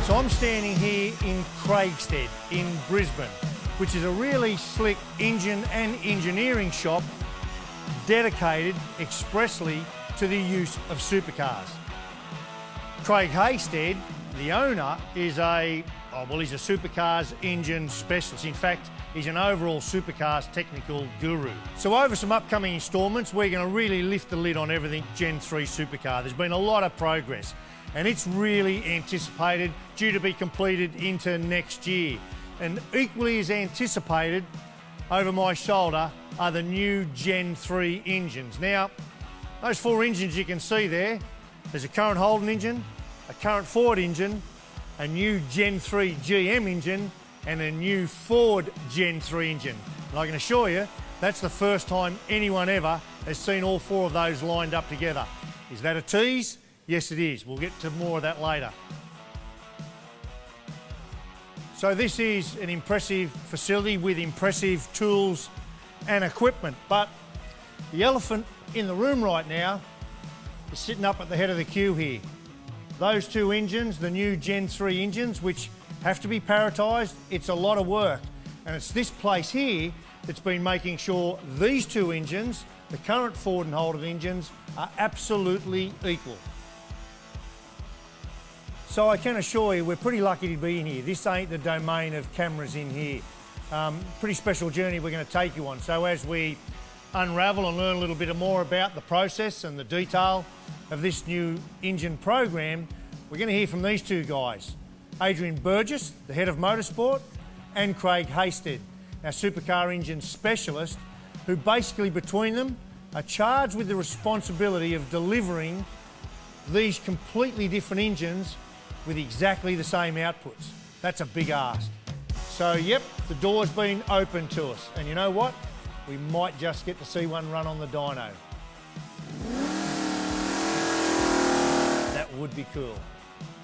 So I'm standing here in Craigstead in Brisbane, which is a really slick engine and engineering shop dedicated expressly to the use of supercars. Craig Haystead, the owner, is he's a supercars engine specialist. In fact, he's an overall supercars technical guru. So over some upcoming instalments, we're going to really lift the lid on everything Gen 3 Supercar. There's been a lot of progress, and it's really anticipated, due to be completed into next year. And equally as anticipated, over my shoulder, are the new Gen 3 engines. Now, those four engines you can see there, there's a current Holden engine, a current Ford engine, a new Gen 3 GM engine, and a new Ford Gen 3 engine. And I can assure you, that's the first time anyone ever has seen all four of those lined up together. Is that a tease? Yes, it is. We'll get to more of that later. So this is an impressive facility with impressive tools and equipment, but the elephant in the room right now is sitting up at the head of the queue here. Those two engines, the new Gen 3 engines, which have to be paratised, it's a lot of work. And it's this place here that's been making sure these two engines, the current Ford and Holden engines, are absolutely equal. So I can assure you we're pretty lucky to be in here. This ain't the domain of cameras in here. Pretty special journey we're going to take you on. So as we unravel and learn a little bit more about the process and the detail of this new engine program, we're going to hear from these two guys. Adrian Burgess, the head of motorsport, and Craig Haystead, our supercar engine specialist, who basically between them are charged with the responsibility of delivering these completely different engines with exactly the same outputs. That's a big ask. So yep, the door's been opened to us, and you know what? We might just get to see one run on the dyno. That would be cool.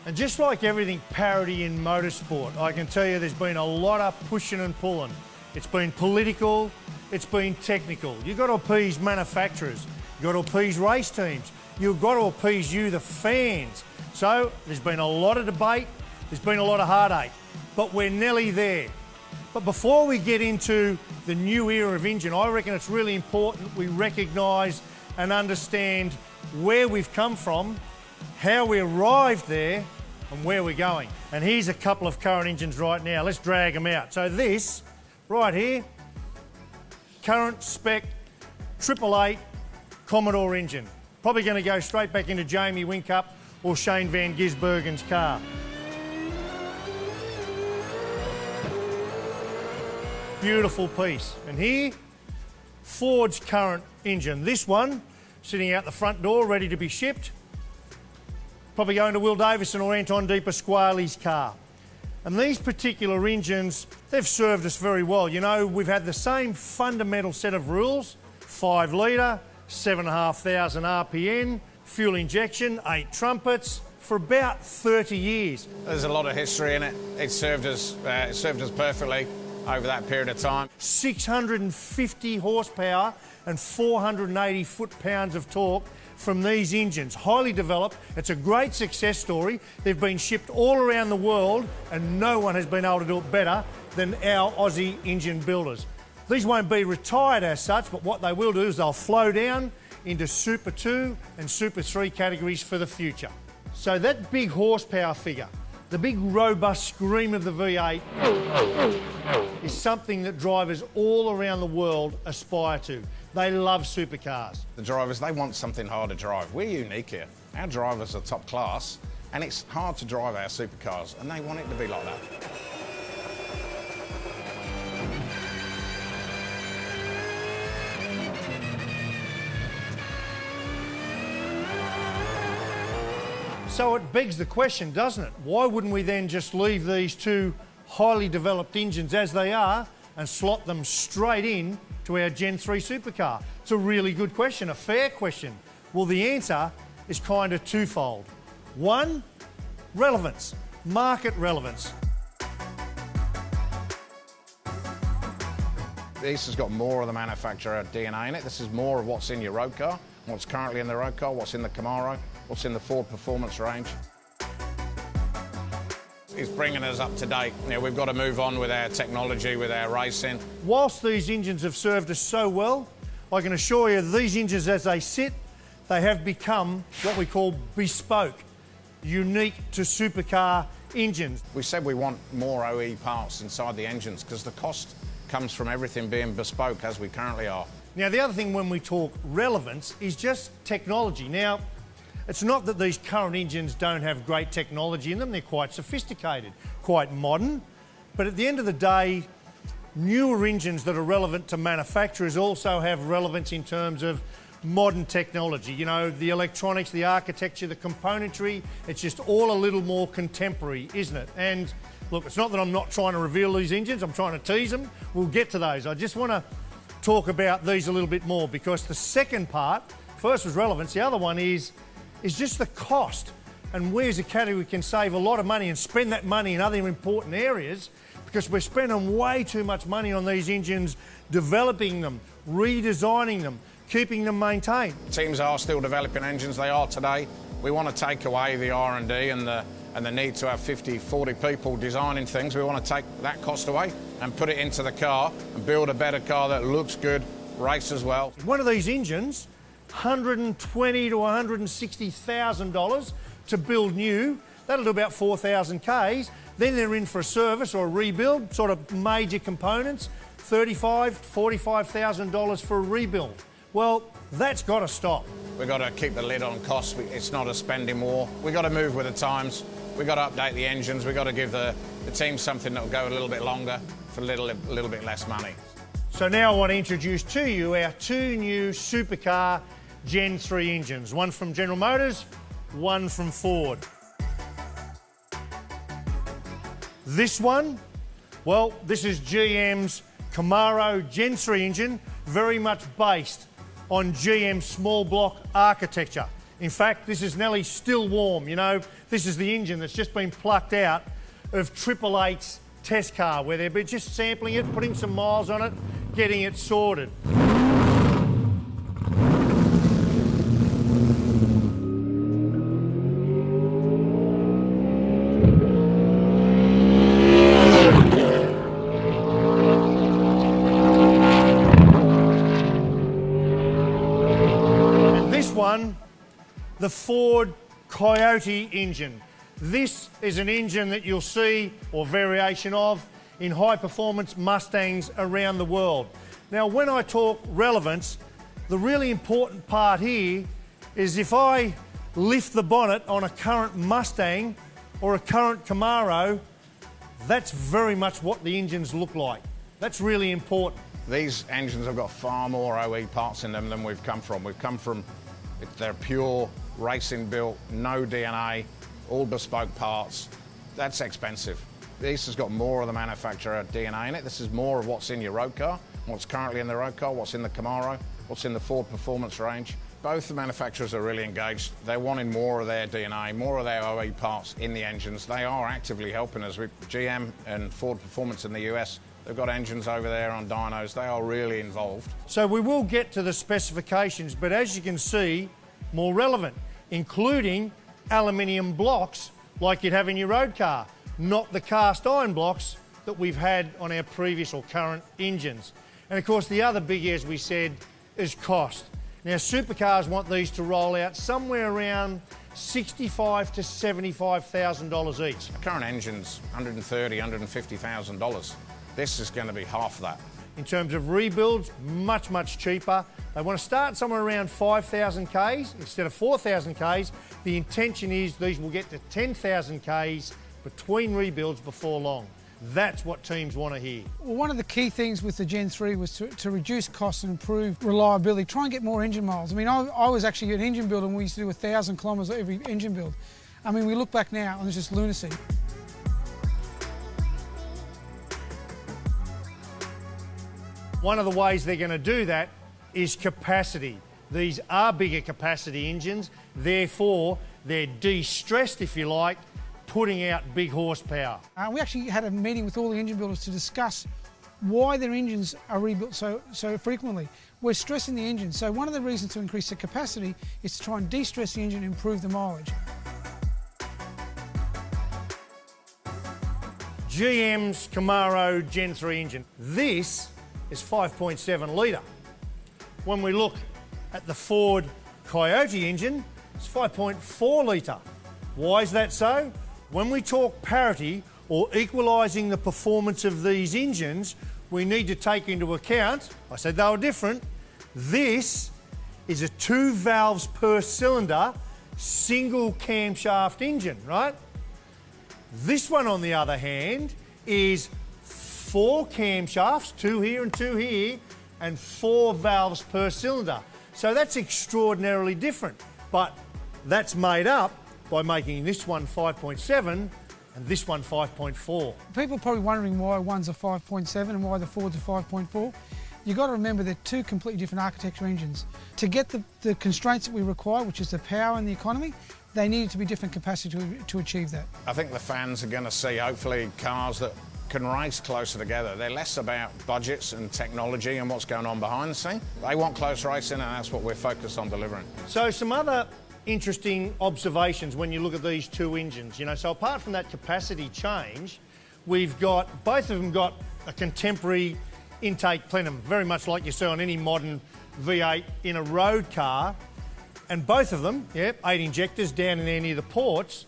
And just like everything parity in motorsport, I can tell you there's been a lot of pushing and pulling. It's been political, it's been technical. You've got to appease manufacturers, you've got to appease race teams, you've got to appease you, the fans. So there's been a lot of debate, there's been a lot of heartache, but we're nearly there. But before we get into the new era of engine, I reckon it's really important we recognise and understand where we've come from, how we arrived there, and where we're going. And here's a couple of current engines right now. Let's drag them out. So this, right here, current spec 888 Commodore engine. Probably going to go straight back into Jamie Whincup or Shane Van Gisbergen's car. Beautiful piece. And here, Ford's current engine. This one, sitting out the front door, ready to be shipped. Probably going to Will Davison or Anton De Pasquale's car. And these particular engines, they've served us very well. You know, we've had the same fundamental set of rules, 5 litre, 7,500 RPM, fuel injection, 8 trumpets, for about 30 years. There's a lot of history in it. It served us perfectly over that period of time. 650 horsepower and 480 foot-pounds of torque from these engines. Highly developed. It's a great success story. They've been shipped all around the world and no one has been able to do it better than our Aussie engine builders. These won't be retired as such, but what they will do is they'll flow down into Super 2 and Super 3 categories for the future. So that big horsepower figure, the big robust scream of the V8 is something that drivers all around the world aspire to. They love supercars. The drivers, they want something hard to drive. We're unique here. Our drivers are top class, and it's hard to drive our supercars, and they want it to be like that. So it begs the question, doesn't it? Why wouldn't we then just leave these two highly developed engines as they are and slot them straight in to our Gen 3 supercar? It's a really good question, a fair question. Well, the answer is kind of twofold. One, relevance, market relevance. This has got more of the manufacturer DNA in it. This is more of what's in your road car, what's currently in the road car, what's in the Camaro, what's in the Ford Performance range. is bringing us up to date. You know, we've got to move on with our technology, with our racing. Whilst these engines have served us so well, I can assure you these engines as they sit, they have become what we call bespoke, unique to supercar engines. We said we want more OE parts inside the engines because the cost comes from everything being bespoke as we currently are. Now, the other thing when we talk relevance is just technology. Now, it's not that these current engines don't have great technology in them. They're quite sophisticated, quite modern. But at the end of the day, newer engines that are relevant to manufacturers also have relevance in terms of modern technology. You know, the electronics, the architecture, the componentry, it's just all a little more contemporary, isn't it? And look, it's not that I'm not trying to reveal these engines, I'm trying to tease them. We'll get to those. I just want to talk about these a little bit more because the second part, first was relevance, the other one is just the cost and we as a category can save a lot of money and spend that money in other important areas because we're spending way too much money on these engines, developing them, redesigning them, keeping them maintained. Teams are still developing engines, they are today. We want to take away the R&D and the need to have 50, 40 people designing things. We want to take that cost away and put it into the car and build a better car that looks good, races well. One of these engines, $120,000 to $160,000 to build new. That'll do about 4,000 Ks. Then they're in for a service or a rebuild, sort of major components, $35,000 to $45,000 for a rebuild. Well, that's got to stop. We've got to keep the lid on costs. It's not a spending war. We've got to move with the times. We've got to update the engines. We've got to give the team something that will go a little bit longer for a little bit less money. So now I want to introduce to you our two new supercar Gen 3 engines, one from General Motors, one from Ford. This one, well, this is GM's Camaro Gen 3 engine, very much based on GM's small block architecture. In fact, this is nearly still warm, you know. This is the engine that's just been plucked out of 888's test car, where they're just sampling it, putting some miles on it, getting it sorted. The Ford Coyote engine. This is an engine that you'll see, or variation of, in high-performance Mustangs around the world. Now, when I talk relevance, the really important part here is if I lift the bonnet on a current Mustang or a current Camaro, that's very much what the engines look like. That's really important. These engines have got far more OE parts in them than we've come from. They're pure racing built, no DNA, all bespoke parts. That's expensive. This has got more of the manufacturer DNA in it. This is more of what's in your road car, what's currently in the road car, what's in the Camaro, what's in the Ford Performance range. Both the manufacturers are really engaged. They're wanting more of their DNA, more of their OE parts in the engines. They are actively helping us with GM and Ford Performance in the US. They've got engines over there on dynos. They are really involved. So we will get to the specifications, but as you can see, more relevant, including aluminium blocks like you'd have in your road car, not the cast iron blocks that we've had on our previous or current engines. And of course, the other big, as we said, is cost. Now, supercars want these to roll out somewhere around $65,000 to $75,000 each. The current engine's $130,000, $150,000. This is going to be half that. In terms of rebuilds, much, much cheaper. They want to start somewhere around 5,000 Ks instead of 4,000 Ks. The intention is these will get to 10,000 Ks between rebuilds before long. That's what teams want to hear. Well, one of the key things with the Gen 3 was to reduce costs and improve reliability, try and get more engine miles. I mean, I was actually an engine builder and we used to do 1,000 kilometres every engine build. I mean, we look back now and it's just lunacy. One of the ways they're going to do that is capacity. These are bigger capacity engines, therefore they're de-stressed, if you like, putting out big horsepower. We actually had a meeting with all the engine builders to discuss why their engines are rebuilt so frequently. We're stressing the engine, so one of the reasons to increase the capacity is to try and de-stress the engine and improve the mileage. GM's Camaro Gen 3 engine. This is 5.7 litre. When we look at the Ford Coyote engine, it's 5.4 litre. Why is that so? When we talk parity or equalising the performance of these engines, we need to take into account, I said they were different, this is a 2 valves per cylinder single camshaft engine, right? This one, on the other hand, is 4 camshafts, 2 here and 2 here, and 4 valves per cylinder. So that's extraordinarily different, but that's made up by making this one 5.7 and this one 5.4. People are probably wondering why one's a 5.7 and why the Ford's a 5.4. You've got to remember they're two completely different architecture engines. To get the constraints that we require, which is the power and the economy, they needed to be different capacity to achieve that. I think the fans are going to see, hopefully, cars that can race closer together. They're less about budgets and technology and what's going on behind the scene. They want close racing, and that's what we're focused on delivering. So some other interesting observations when you look at these two engines, so apart from that capacity change, we've got, both of them got a contemporary intake plenum, very much like you see on any modern V8 in a road car, and both of them, 8 injectors down in there near the ports,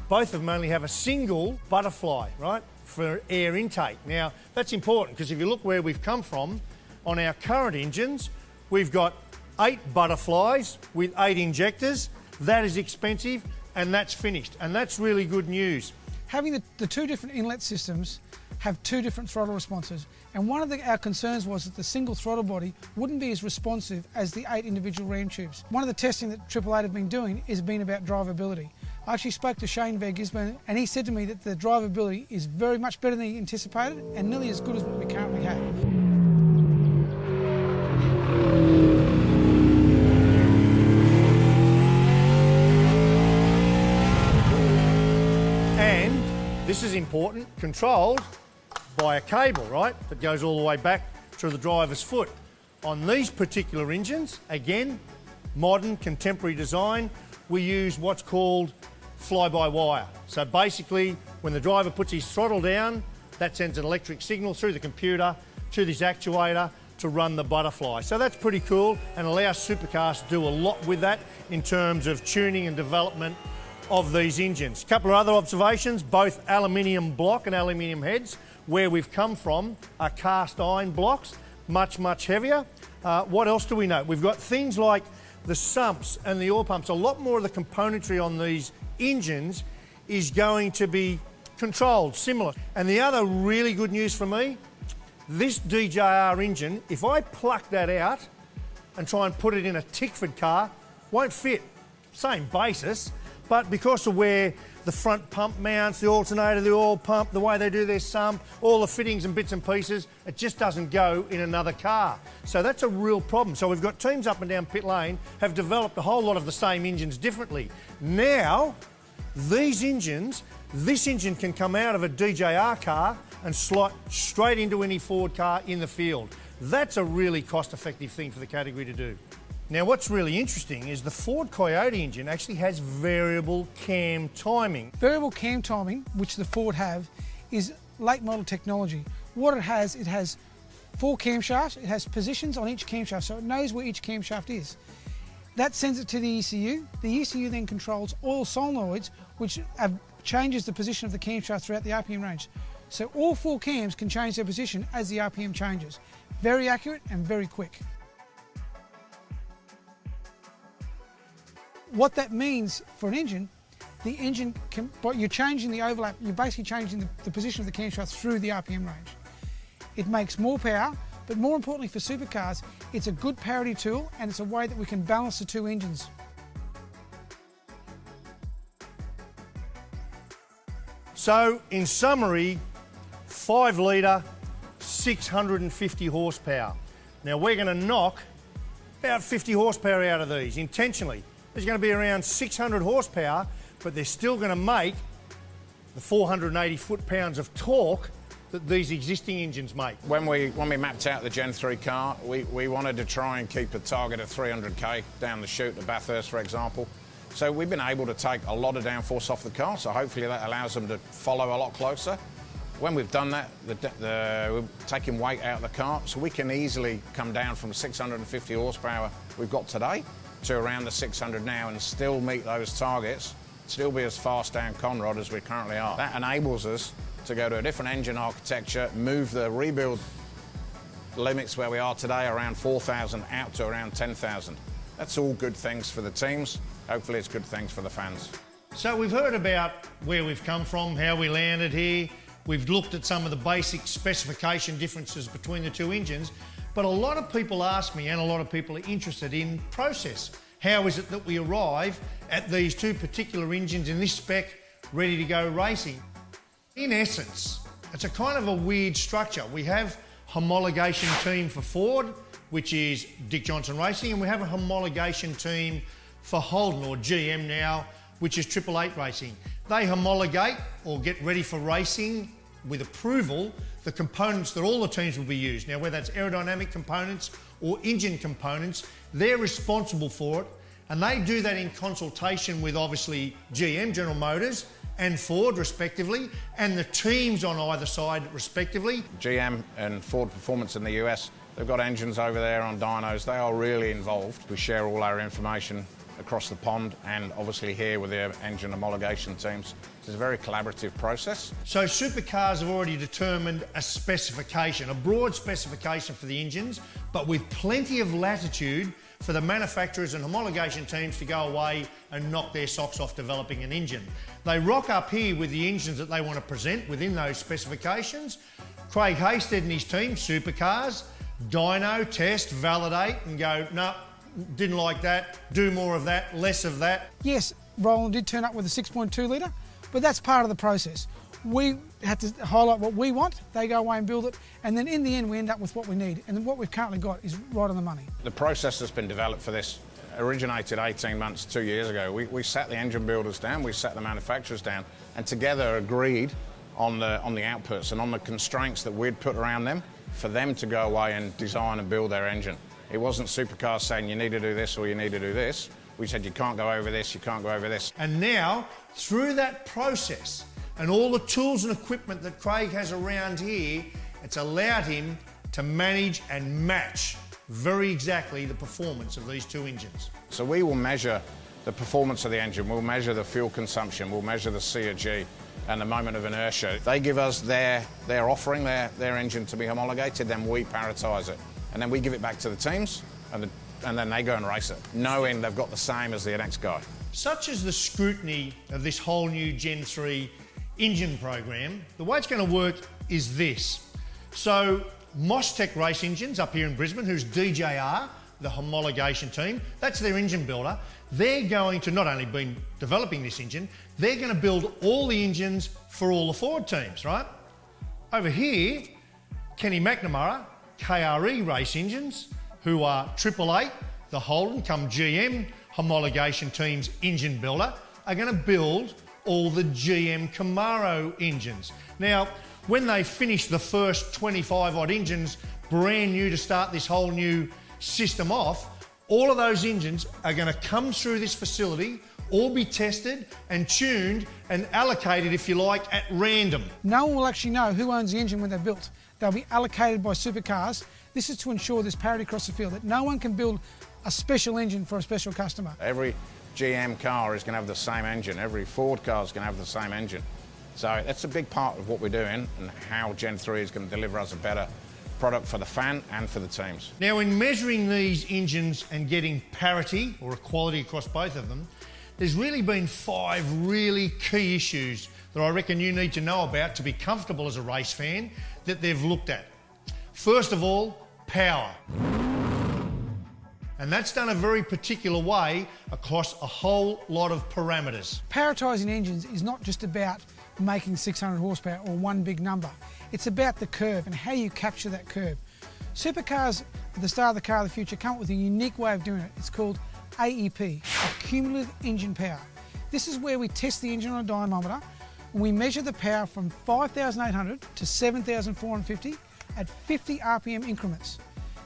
both of them only have a single butterfly, right, for air intake. Now, that's important because if you look where we've come from, on our current engines, we've got 8 butterflies with 8 injectors. That is expensive, and that's finished, and that's really good news. Having the two different inlet systems have two different throttle responses, and one of our concerns was that the single throttle body wouldn't be as responsive as the 8 individual ram tubes. One of the testing that Triple Eight have been doing has been about drivability. I actually spoke to Shane Van Gisbergen, and he said to me that the drivability is very much better than he anticipated and nearly as good as what we currently have. And this is important, controlled by a cable, right, that goes all the way back to the driver's foot. On these particular engines, again, modern, contemporary design, we use what's called fly-by-wire. So basically, when the driver puts his throttle down, that sends an electric signal through the computer to this actuator to run the butterfly. So that's pretty cool and allows supercars to do a lot with that in terms of tuning and development of these engines. A couple of other observations, both aluminium block and aluminium heads. Where we've come from are cast iron blocks, much, much heavier. What else do we know? We've got things like the sumps and the oil pumps. A lot more of the componentry on these engines is going to be controlled, similar. And the other really good news for me, this DJR engine, if I pluck that out and try and put it in a Tickford car, won't fit. Same basis, but because of where the front pump mounts, the alternator, the oil pump, the way they do their sump, all the fittings and bits and pieces, it just doesn't go in another car. So that's a real problem. So we've got teams up and down pit lane have developed a whole lot of the same engines differently. Now, these engines, this engine can come out of a DJR car and slot straight into any Ford car in the field. That's a really cost-effective thing for the category to do. Now, what's really interesting is the Ford Coyote engine actually has variable cam timing. Variable cam timing, which the Ford have, is late model technology. What it has 4 camshafts, it has positions on each camshaft, so it knows where each camshaft is. That sends it to the ECU. The ECU then controls all solenoids, which changes the position of the camshaft throughout the RPM range. So all 4 cams can change their position as the RPM changes. Very accurate and very quick. What that means for an engine, the engine can, but you're changing the overlap, you're basically changing the position of the camshaft through the RPM range. It makes more power, but more importantly for supercars, it's a good parity tool and it's a way that we can balance the two engines. So, in summary, 5 litre, 650 horsepower. Now we're going to knock about 50 horsepower out of these intentionally. There's going to be around 600 horsepower, but they're still going to make the 480 foot-pounds of torque that these existing engines make. When we mapped out the Gen 3 car, we wanted to try and keep a target of 300k down the chute to Bathurst, for example. So we've been able to take a lot of downforce off the car, so hopefully that allows them to follow a lot closer. When we've done that, we're taking weight out of the car, so we can easily come down from 650 horsepower we've got today to around the 600 now and still meet those targets, still be as fast down Conrod as we currently are. That enables us to go to a different engine architecture, move the rebuild limits where we are today around 4,000 out to around 10,000. That's all good things for the teams. Hopefully it's good things for the fans. So we've heard about where we've come from, how we landed here. We've looked at some of the basic specification differences between the two engines, but a lot of people ask me, and a lot of people are interested in process. How is it that we arrive at these two particular engines in this spec, ready to go racing? In essence, it's a kind of a weird structure. We have homologation team for Ford, which is Dick Johnson Racing, and we have a homologation team for Holden, or GM now, which is 888 Racing. They homologate or get ready for racing with approval the components that all the teams will be used. Now, whether that's aerodynamic components or engine components, they're responsible for it, and they do that in consultation with obviously GM, General Motors, and Ford respectively, and the teams on either side respectively. GM and Ford Performance in the US, they've got engines over there on dynos. They are really involved. We share all our information across the pond and obviously here with their engine homologation teams. It's a very collaborative process. So Supercars have already determined a specification, a broad specification for the engines, but with plenty of latitude for the manufacturers and homologation teams to go away and knock their socks off developing an engine. They rock up here with the engines that they want to present within those specifications. Craig Hasted and his team, Supercars, dyno, test, validate and go, no, didn't like that, do more of that, less of that. Yes, Roland did turn up with a 6.2 litre, but that's part of the process. We had to highlight what we want, they go away and build it, and then in the end we end up with what we need, and what we've currently got is right on the money. The process that's been developed for this originated 18 months, 2 years ago. We sat the engine builders down, we sat the manufacturers down, and together agreed on the outputs and on the constraints that we'd put around them for them to go away and design and build their engine. It wasn't Supercars saying you need to do this or you need to do this. We said you can't go over this, you can't go over this. And now, through that process and all the tools and equipment that Craig has around here, it's allowed him to manage and match very exactly the performance of these two engines. So we will measure the performance of the engine, we'll measure the fuel consumption, we'll measure the C or G and the moment of inertia. They give us their offering, their engine to be homologated, then we paritize it. And then we give it back to the teams, and then they go and race it, knowing they've got the same as the next guy. Such as the scrutiny of this whole new Gen 3 engine program, the way it's going to work is this. So Mostech Race Engines up here in Brisbane, who's DJR, the homologation team, that's their engine builder. They're going to not only be developing this engine, they're going to build all the engines for all the Ford teams, right? Over here, Kenny McNamara, KRE Race Engines, who are 888, the Holden come GM homologation team's engine builder, are going to build all the GM Camaro engines. Now, when they finish the first 25 odd engines, brand new to start this whole new system off, all of those engines are going to come through this facility, all be tested and tuned and allocated, if you like, at random. No one will actually know who owns the engine when they're built. They'll be allocated by Supercars. This is to ensure there's parity across the field, that no one can build a special engine for a special customer. Every GM car is going to have the same engine. Every Ford car is going to have the same engine. So that's a big part of what we're doing and how Gen 3 is going to deliver us a better product for the fan and for the teams. Now, in measuring these engines and getting parity or equality across both of them, there's really been 5 really key issues that I reckon you need to know about to be comfortable as a race fan that they've looked at. First of all, power. And that's done a very particular way across a whole lot of parameters. Paratising engines is not just about making 600 horsepower or one big number. It's about the curve and how you capture that curve. Supercars, at the start of the car of the future, come up with a unique way of doing it. It's called AEP, Cumulative Engine Power. This is where we test the engine on a dynamometer and we measure the power from 5,800 to 7,450 at 50 RPM increments.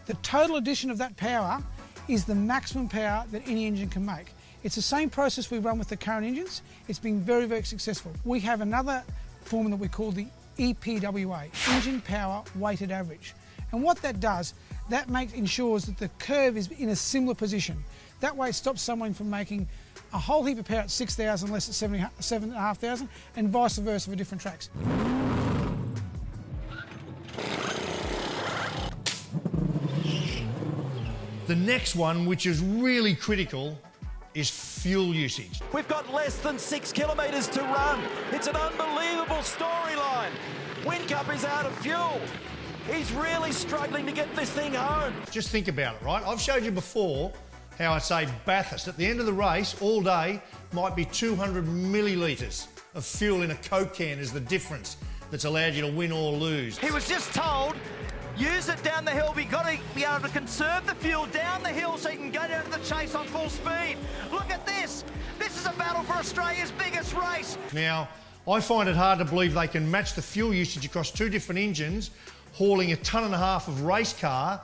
The total addition of that power is the maximum power that any engine can make. It's the same process we run with the current engines. It's been very, very successful. We have another formula that we call the EPWA, engine power weighted average. And what that does, that ensures that the curve is in a similar position. That way it stops someone from making a whole heap of power at 6,000 less at 7,500 and vice versa for different tracks. The next one, which is really critical, is fuel usage. We've got less than 6 kilometres to run. It's an unbelievable storyline. Whincup is out of fuel. He's really struggling to get this thing home. Just think about it, right? I've showed you before how I say Bathurst, at the end of the race, all day, might be 200 millilitres of fuel in a Coke can is the difference that's allowed you to win or lose. He was just told, use it down the hill. We've got to be able to conserve the fuel down the hill so you can go down to the chase on full speed. Look at this. This is a battle for Australia's biggest race. Now, I find it hard to believe they can match the fuel usage across two different engines, hauling 1.5 tons of race car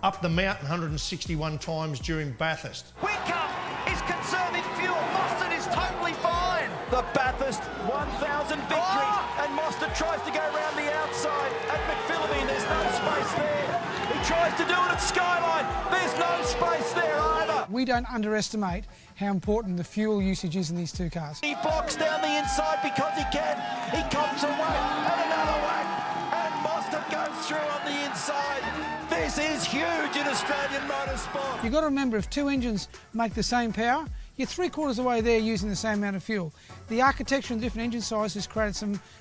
up the mountain 161 times during Bathurst. Whincup is conserving fuel. Mostert is totally fine. The Bathurst 1000 victory. And Mostert tries to go around the outside. At McPhillippi, there's no space there. He tries to do it at Skyline. There's no space there either. We don't underestimate how important the fuel usage is in these two cars. He blocks down the inside because he can. He comes a whack and another whack. And Mostert goes through on the inside. This is huge in Australian motorsport. You've got to remember, if two engines make the same power, you're 3/4 of the way there using the same amount of fuel. The architecture and different engine sizes created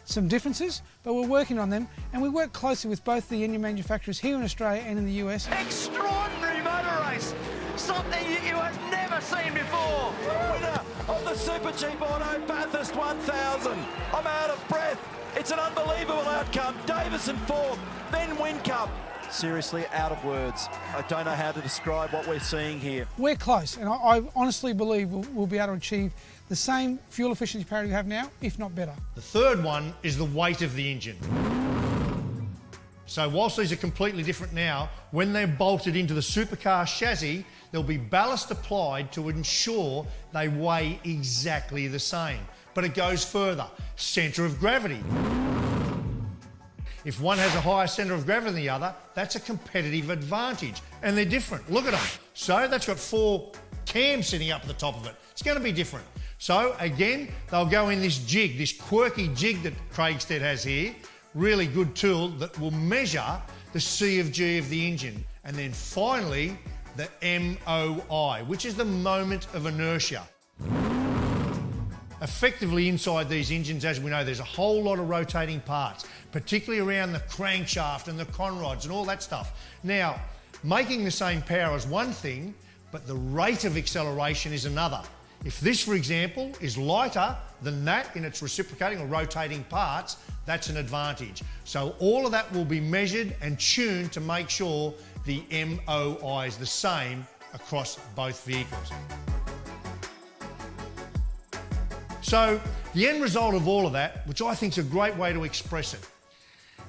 some differences, but we're working on them, and we work closely with both the engine manufacturers here in Australia and in the US. Extraordinary motor race. Something you have never seen before. Winner of the Super Cheap Auto Bathurst 1000. I'm out of breath. It's an unbelievable outcome. Davison fourth, then Whincup. Seriously, out of words. I don't know how to describe what we're seeing here. We're close, and I honestly believe we'll be able to achieve the same fuel efficiency parity we have now, if not better. The third one is the weight of the engine. So whilst these are completely different now, when they're bolted into the supercar chassis, there'll be ballast applied to ensure they weigh exactly the same. But it goes further. Centre of gravity. If one has a higher centre of gravity than the other, that's a competitive advantage. And they're different. Look at them. So that's got 4 cams sitting up at the top of it. It's going to be different. So again, they'll go in this jig, this quirky jig that Craigstead has here. Really good tool that will measure the C of G of the engine. And then finally, the MOI, which is the moment of inertia. Effectively inside these engines, as we know, there's a whole lot of rotating parts, particularly around the crankshaft and the conrods and all that stuff. Now, making the same power is one thing, but the rate of acceleration is another. If this, for example, is lighter than that in its reciprocating or rotating parts, that's an advantage. So all of that will be measured and tuned to make sure the MOI is the same across both vehicles. So the end result of all of that, which I think is a great way to express it,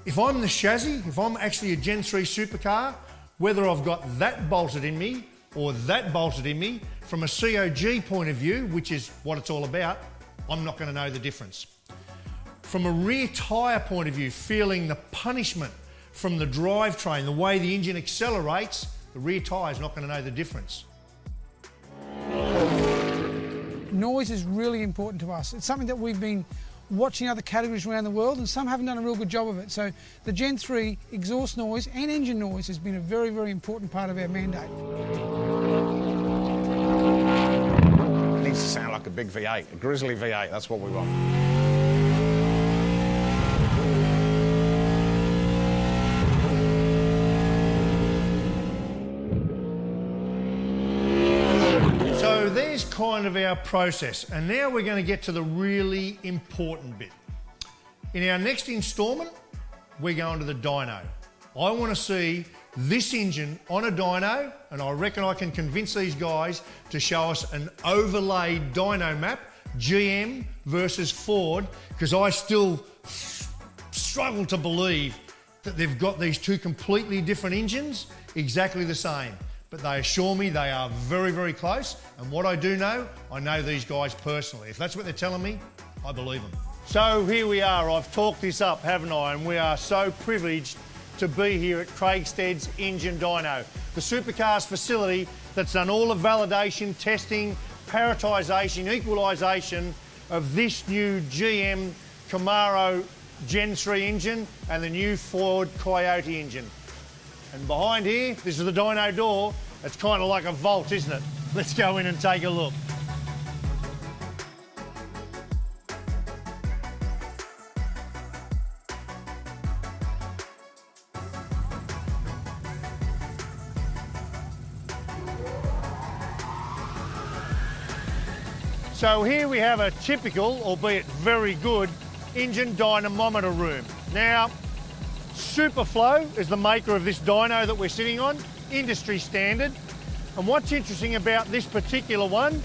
if I'm the chassis, if I'm actually a Gen 3 supercar, whether I've got that bolted in me or that bolted in me, from a COG point of view, which is what it's all about, I'm not going to know the difference. From a rear tyre point of view, feeling the punishment from the drivetrain, the way the engine accelerates, the rear tyre is not going to know the difference. Noise is really important to us. It's something that we've been watching other categories around the world, and some haven't done a real good job of it. So the Gen 3 exhaust noise and engine noise has been a very, very important part of our mandate. It needs to sound like a big V8, a Grizzly V8, that's what we want. So there's kind of our process, and now we're going to get to the really important bit. In our next instalment, we're going to the dyno. I want to see this engine on a dyno, and I reckon I can convince these guys to show us an overlaid dyno map, GM versus Ford, because I still struggle to believe that they've got these two completely different engines exactly the same. But they assure me they are very, very close. And what I do know, I know these guys personally. If that's what they're telling me, I believe them. So here we are, I've talked this up, haven't I? And we are so privileged to be here at Craigstead's Engine Dyno, the Supercars facility that's done all the validation, testing, paratisation, equalisation of this new GM Camaro Gen 3 engine and the new Ford Coyote engine. And behind here, this is the dyno door. It's kind of like a vault, isn't it? Let's go in and take a look. So here we have a typical, albeit very good, engine dynamometer room. Now, Superflow is the maker of this dyno that we're sitting on, industry standard. And what's interesting about this particular one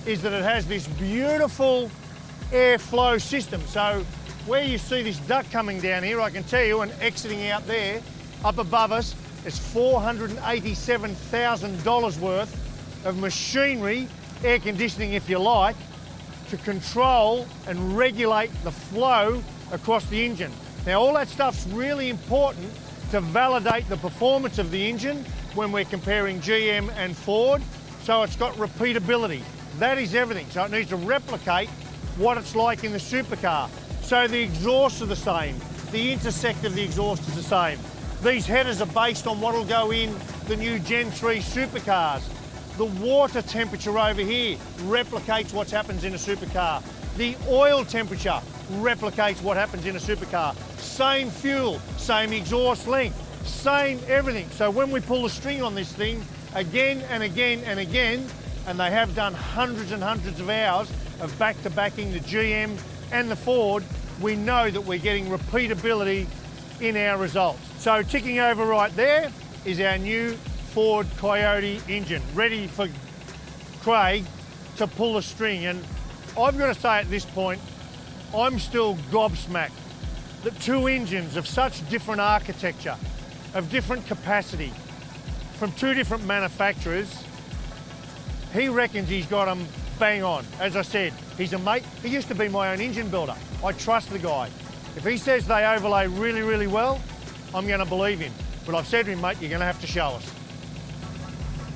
is that it has this beautiful airflow system. So where you see this duct coming down here, I can tell you, and exiting out there, up above us, is $487,000 worth of machinery, air conditioning if you like, to control and regulate the flow across the engine. Now all that stuff's really important to validate the performance of the engine when we're comparing GM and Ford, so it's got repeatability. That is everything, so it needs to replicate what it's like in the supercar. So the exhausts are the same, the intersect of the exhaust is the same. These headers are based on what will go in the new Gen 3 Supercars. The water temperature over here replicates what happens in a supercar. The oil temperature replicates what happens in a supercar. Same fuel, same exhaust length, same everything. So when we pull the string on this thing again and again and again, and they have done hundreds and hundreds of hours of back-to-backing the GM and the Ford, we know that we're getting repeatability in our results. So ticking over right there is our new Ford Coyote engine, ready for Craig to pull the string. And I've got to say at this point, I'm still gobsmacked that two engines of such different architecture, of different capacity, from two different manufacturers, he reckons he's got them bang on. As I said, he's a mate. He used to be my own engine builder. I trust the guy. If he says they overlay really, really well, I'm going to believe him. But I've said to him, mate, you're going to have to show us.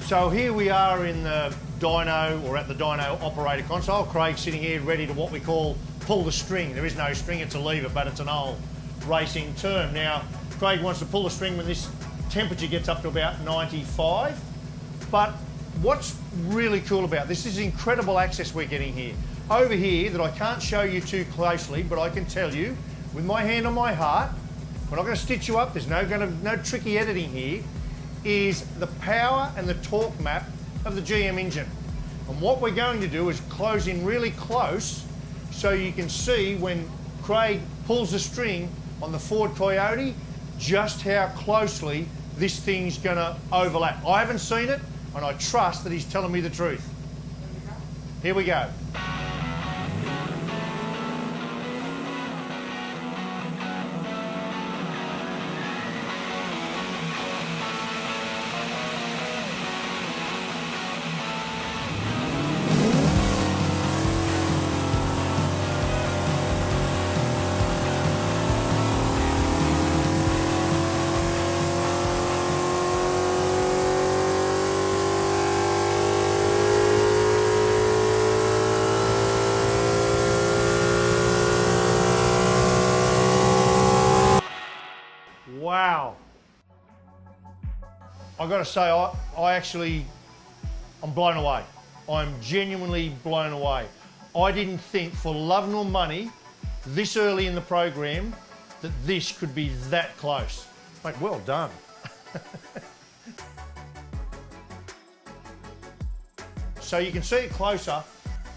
So here we are in the dyno, or at the dyno operator console. Craig's sitting here ready to what we call pull the string. There is no string, it's a lever, but it's an old racing term. Now, Craig wants to pull the string when this temperature gets up to about 95. But what's really cool about this is incredible access we're getting here. Over here, that I can't show you too closely, but I can tell you, with my hand on my heart, we're not going to stitch you up, there's no tricky editing here, is the power and the torque map of the GM engine. And what we're going to do is close in really close so you can see when Craig pulls the string on the Ford Coyote just how closely this thing's going to overlap. I haven't seen it, and I trust that he's telling me the truth. Here we go. Wow. I've got to say, I'm blown away. I'm genuinely blown away. I didn't think for love nor money, this early in the program, that this could be that close. Mate, well done. So you can see it closer.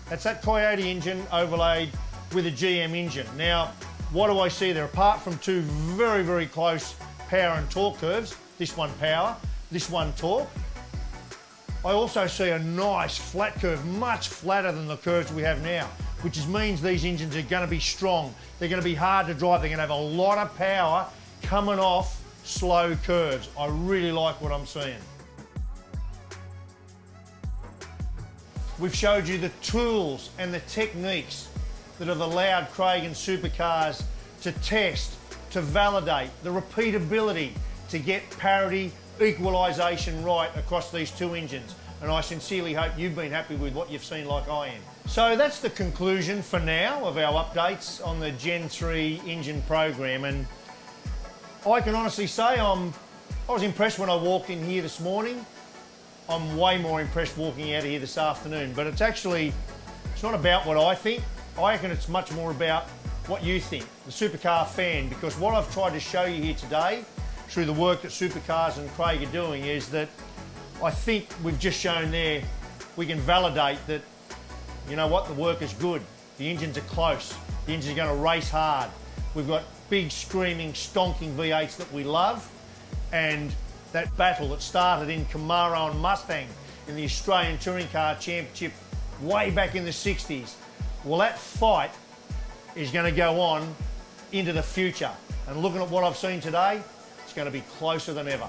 That's that Coyote engine overlaid with a GM engine. Now, what do I see there? Apart from two very, very close power and torque curves, this one power, this one torque, I also see a nice flat curve, much flatter than the curves we have now, which means these engines are going to be strong. They're going to be hard to drive. They're going to have a lot of power coming off slow curves. I really like what I'm seeing. We've showed you the tools and the techniques that have allowed Craig and Supercars to test, to validate the repeatability, to get parity, equalisation right across these two engines. And I sincerely hope you've been happy with what you've seen like I am. So that's the conclusion for now of our updates on the Gen 3 engine program. And I can honestly say I was impressed when I walked in here this morning. I'm way more impressed walking out of here this afternoon. But it's not about what I think. I reckon it's much more about what you think, the supercar fan, because what I've tried to show you here today through the work that Supercars and Craig are doing is that I think we've just shown there we can validate that, you know what, the work is good. The engines are close. The engines are going to race hard. We've got big, screaming, stonking V8s that we love. And that battle that started in Camaro and Mustang in the Australian Touring Car Championship way back in the 60s. Well, that fight is going to go on into the future. And looking at what I've seen today, it's going to be closer than ever.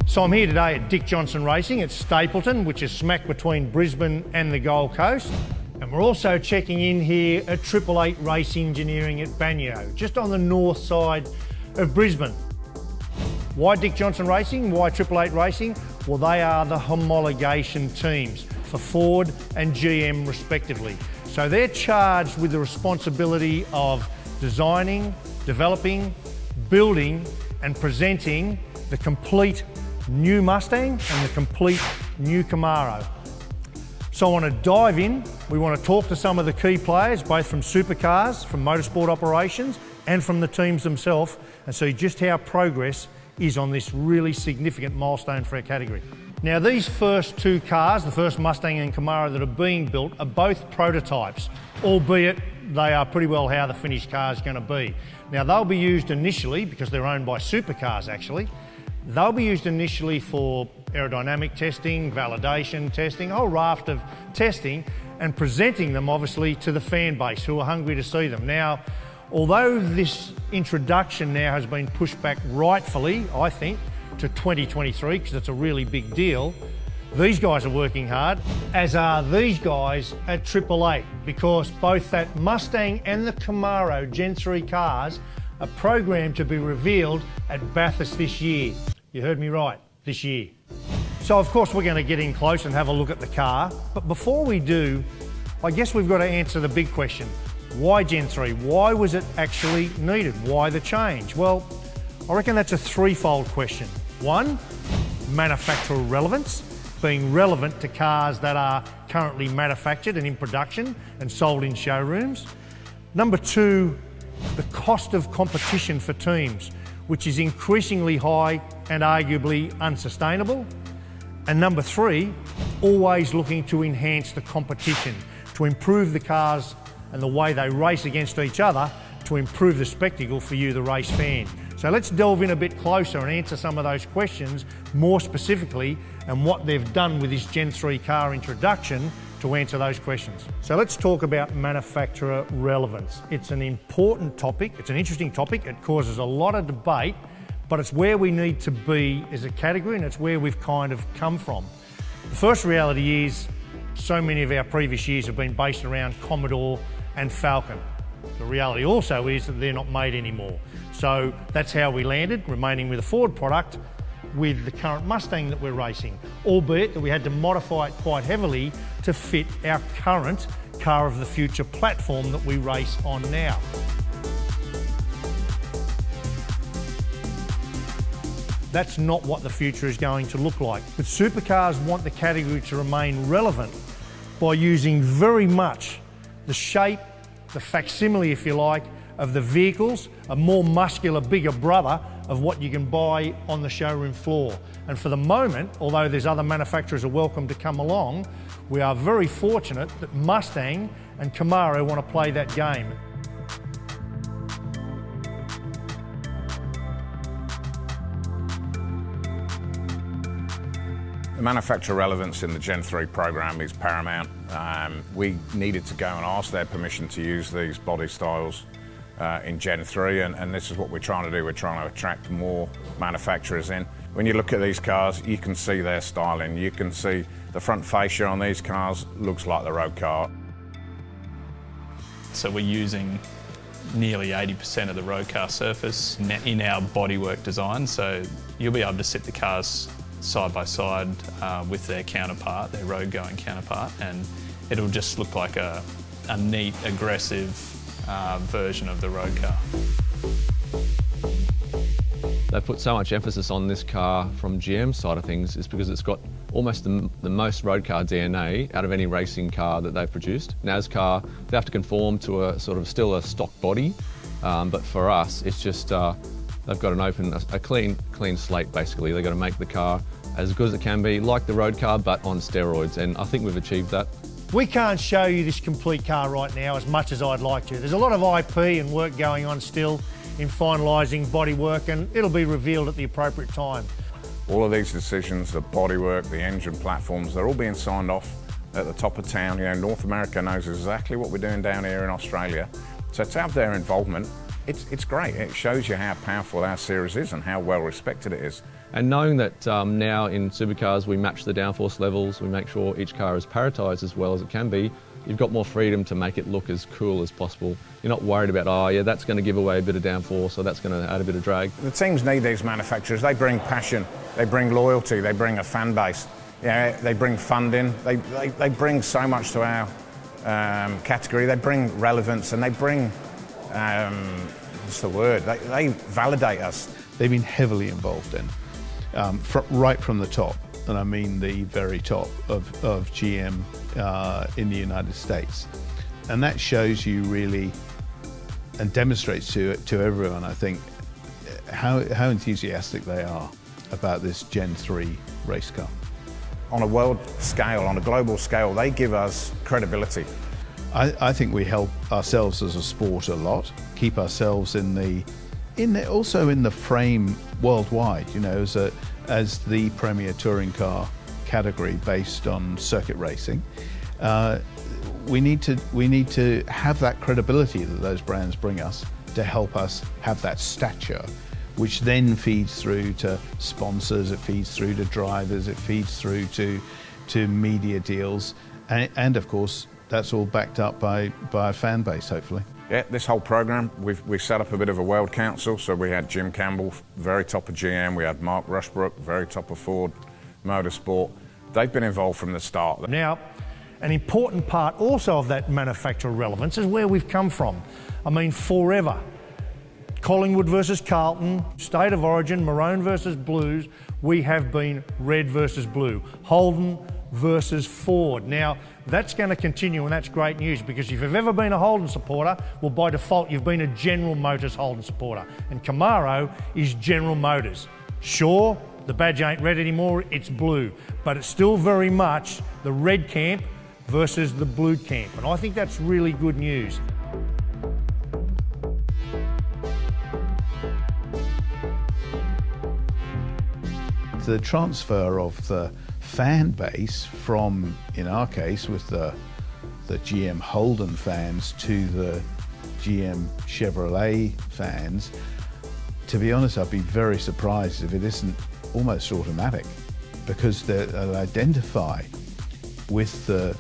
So I'm here today at Dick Johnson Racing at Stapleton, which is smack between Brisbane and the Gold Coast. And we're also checking in here at 888 Race Engineering at Banyo, just on the north side of Brisbane. Why Dick Johnson Racing? Why 888 Racing? Well, they are the homologation teams for Ford and GM respectively. So they're charged with the responsibility of designing, developing, building and presenting the complete new Mustang and the complete new Camaro. So I want to dive in. We want to talk to some of the key players, both from Supercars, from motorsport operations, and from the teams themselves, and see just how progress is on this really significant milestone for our category. Now, these first two cars, the first Mustang and Camaro that are being built, are both prototypes, albeit they are pretty well how the finished car is going to be. Now, they'll be used initially, because they're owned by Supercars actually, they'll be used initially for aerodynamic testing, validation testing, a whole raft of testing, and presenting them obviously to the fan base who are hungry to see them. Now, although this introduction now has been pushed back rightfully, I think, to 2023, because it's a really big deal, these guys are working hard, as are these guys at 888, because both that Mustang and the Camaro Gen 3 cars are programmed to be revealed at Bathurst this year. You heard me right, this year. So of course we're going to get in close and have a look at the car, but before we do, I guess we've got to answer the big question. Why Gen 3? Why was it actually needed? Why the change? Well, I reckon that's a threefold question. One, manufacturer relevance, being relevant to cars that are currently manufactured and in production and sold in showrooms. Number two, the cost of competition for teams, which is increasingly high and arguably unsustainable. And number three, always looking to enhance the competition, to improve the cars and the way they race against each other, to improve the spectacle for you, the race fan. So let's delve in a bit closer and answer some of those questions more specifically, and what they've done with this Gen 3 car introduction to answer those questions. So let's talk about manufacturer relevance. It's an important topic, it's an interesting topic, it causes a lot of debate, but it's where we need to be as a category, and it's where we've kind of come from. The first reality is, so many of our previous years have been based around Commodore and Falcon. The reality also is that they're not made anymore. So that's how we landed, remaining with a Ford product with the current Mustang that we're racing, albeit that we had to modify it quite heavily to fit our current car of the future platform that we race on now. That's not what the future is going to look like. But Supercars want the category to remain relevant by using very much the shape, the facsimile, if you like, of the vehicles, a more muscular, bigger brother of what you can buy on the showroom floor. And for the moment, although there's other manufacturers are welcome to come along, we are very fortunate that Mustang and Camaro want to play that game. The manufacturer relevance in the Gen 3 program is paramount. We needed to go and ask their permission to use these body styles in Gen 3, and this is what we're trying to do. We're trying to attract more manufacturers in. When you look at these cars, you can see their styling. You can see the front fascia on these cars looks like the road car. So we're using nearly 80% of the road car surface in our bodywork design. So you'll be able to sit the cars side by side with their counterpart, their road going counterpart, and it'll just look like a neat, aggressive version of the road car. They've put so much emphasis on this car from GM's side of things is because it's got almost the most road car DNA out of any racing car that they've produced. NASCAR, they have to conform to a sort of still a stock body, but for us, it's just they've got a clean slate basically. They've got to make the car as good as it can be, like the road car, but on steroids, and I think we've achieved that. We can't show you this complete car right now as much as I'd like to. There's a lot of IP and work going on still in finalising bodywork, and it'll be revealed at the appropriate time. All of these decisions, the bodywork, the engine platforms, they're all being signed off at the top of town. You know, North America knows exactly what we're doing down here in Australia. So to have their involvement, it's great. It shows you how powerful our series is and how well respected it is. And knowing that now in supercars we match the downforce levels, we make sure each car is paratised as well as it can be, you've got more freedom to make it look as cool as possible. You're not worried about, oh yeah, that's going to give away a bit of downforce or that's going to add a bit of drag. The teams need these manufacturers. They bring passion, they bring loyalty, they bring a fan base, they bring funding, they bring so much to our category. They bring relevance and they bring, what's the word, they validate us. They've been heavily involved in, right from the top, and I mean the very top of GM in the United States. And that shows you really, and demonstrates to everyone, I think, how enthusiastic they are about this Gen 3 race car. On a world scale, on a global scale, they give us credibility. I think we help ourselves as a sport a lot, keep ourselves also in the frame worldwide, you know, as the premier touring car category based on circuit racing. We need to have that credibility that those brands bring us to help us have that stature, which then feeds through to sponsors, it feeds through to drivers, it feeds through to media deals, and of course that's all backed up by a fan base, hopefully. Yeah, this whole program, we set up a bit of a world council. So we had Jim Campbell, very top of GM. We had Mark Rushbrook, very top of Ford Motorsport. They've been involved from the start. Now, an important part also of that manufacturer relevance is where we've come from. I mean, forever. Collingwood versus Carlton, State of Origin, Maroon versus Blues, we have been red versus blue. Holden versus Ford. Now, that's going to continue, and that's great news, because if you've ever been a Holden supporter, well, by default, you've been a General Motors Holden supporter, and Camaro is General Motors. Sure, the badge ain't red anymore, it's blue, but it's still very much the red camp versus the blue camp, and I think that's really good news. The transfer of the fan base from, in our case, with the GM Holden fans to the GM Chevrolet fans, to be honest, I'd be very surprised if it isn't almost automatic, because they'll identify with the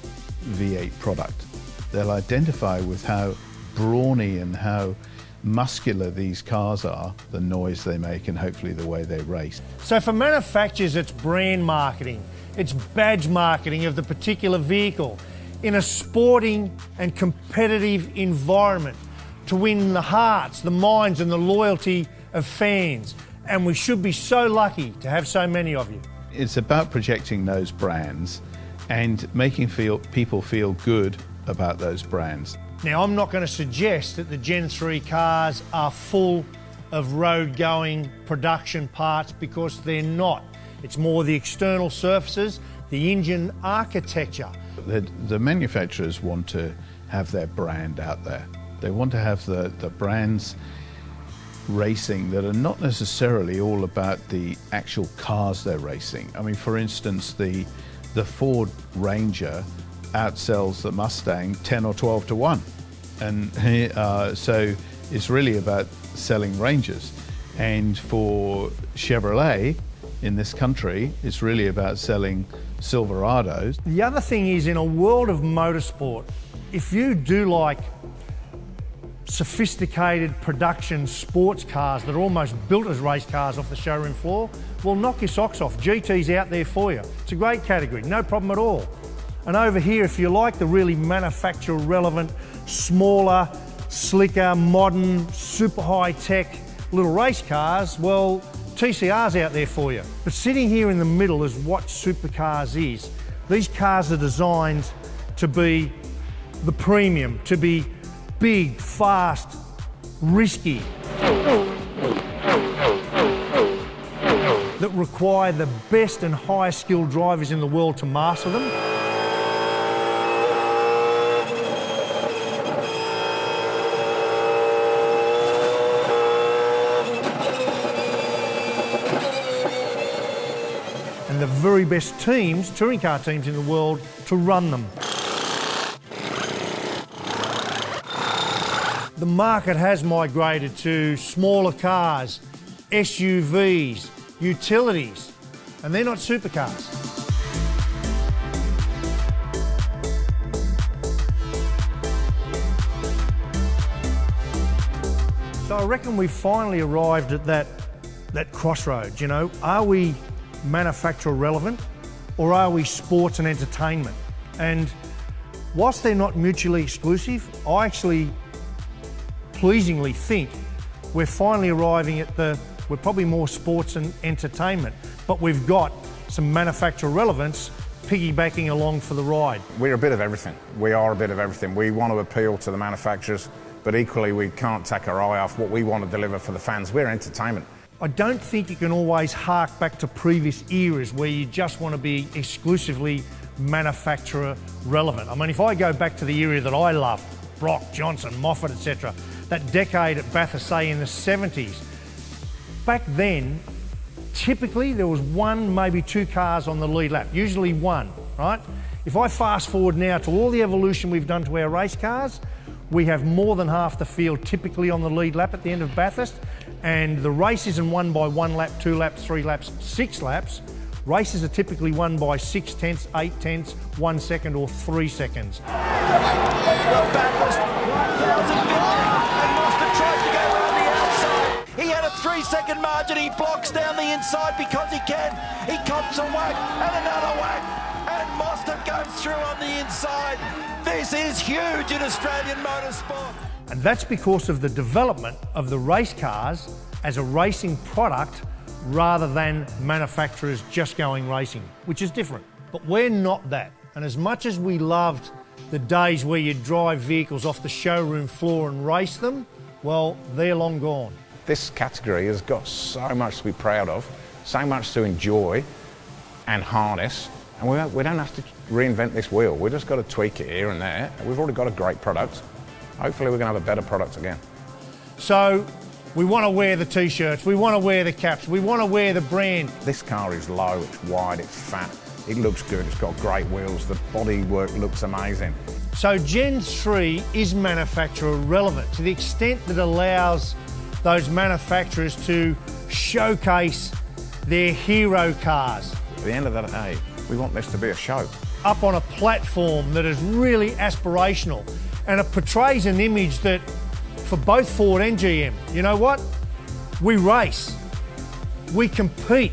V8 product. They'll identify with how brawny and how muscular these cars are, the noise they make, and hopefully the way they race. So for manufacturers, it's brand marketing, it's badge marketing of the particular vehicle in a sporting and competitive environment to win the hearts, the minds and the loyalty of fans. And we should be so lucky to have so many of you. It's about projecting those brands and making people feel good about those brands. Now, I'm not going to suggest that the Gen 3 cars are full of road-going production parts, because they're not. It's more the external surfaces, the engine architecture. The manufacturers want to have their brand out there. They want to have the brands racing that are not necessarily all about the actual cars they're racing. I mean, for instance, the Ford Ranger outsells the Mustang 10 or 12 to 1. And so it's really about selling Rangers. And for Chevrolet, in this country. It's really about selling Silverados. The other thing is, in a world of motorsport, if you do like sophisticated production sports cars that are almost built as race cars off the showroom floor, well, knock your socks off. GT's out there for you. It's a great category, no problem at all. And over here, if you like the really manufacturer relevant, smaller, slicker, modern, super high tech little race cars, well, TCR's out there for you. But sitting here in the middle is what Supercars is. These cars are designed to be the premium, to be big, fast, risky, that require the best and highest skilled drivers in the world to master them. And the very best teams, touring car teams in the world, to run them. The market has migrated to smaller cars, SUVs, utilities, and they're not supercars. So I reckon we've finally arrived at that crossroads, you know. Are we manufacturer relevant, or are we sports and entertainment? And whilst they're not mutually exclusive, I actually pleasingly think we're finally arriving at we're probably more sports and entertainment, but we've got some manufacturer relevance piggybacking along for the ride. We're a bit of everything. We are a bit of everything. We want to appeal to the manufacturers, but equally we can't take our eye off what we want to deliver for the fans. We're entertainment. I don't think you can always hark back to previous eras where you just want to be exclusively manufacturer relevant. I mean, if I go back to the era that I loved, Brock, Johnson, Moffat, etc., that decade at Bathurst, say in the 70s, back then, typically there was one, maybe two cars on the lead lap, usually one, right? If I fast forward now to all the evolution we've done to our race cars, we have more than half the field typically on the lead lap at the end of Bathurst, and the race isn't won by 1 lap, 2 laps, 3 laps, 6 laps. Races are typically won by 6 tenths, 8 tenths, 1 second or 3 seconds. Well, Bathurst, 1,000 and Mostert tries to go around the outside. He had a 3-second margin. He blocks down the inside because he can. He cops a whack and another whack. And Mostert goes through on the inside. This is huge in Australian motorsport. And that's because of the development of the race cars as a racing product rather than manufacturers just going racing, which is different. But we're not that. And as much as we loved the days where you drive vehicles off the showroom floor and race them, well, they're long gone. This category has got so much to be proud of, so much to enjoy and harness, and we don't have to reinvent this wheel. We've just got to tweak it here and there. We've already got a great product. Hopefully we're going to have a better product again. So we want to wear the t-shirts, we want to wear the caps, we want to wear the brand. This car is low, it's wide, it's fat, it looks good, it's got great wheels, the bodywork looks amazing. So Gen 3 is manufacturer relevant to the extent that allows those manufacturers to showcase their hero cars. At the end of the day, we want this to be a show. Up on a platform that is really aspirational, and it portrays an image that, for both Ford and GM, you know what? We race, we compete,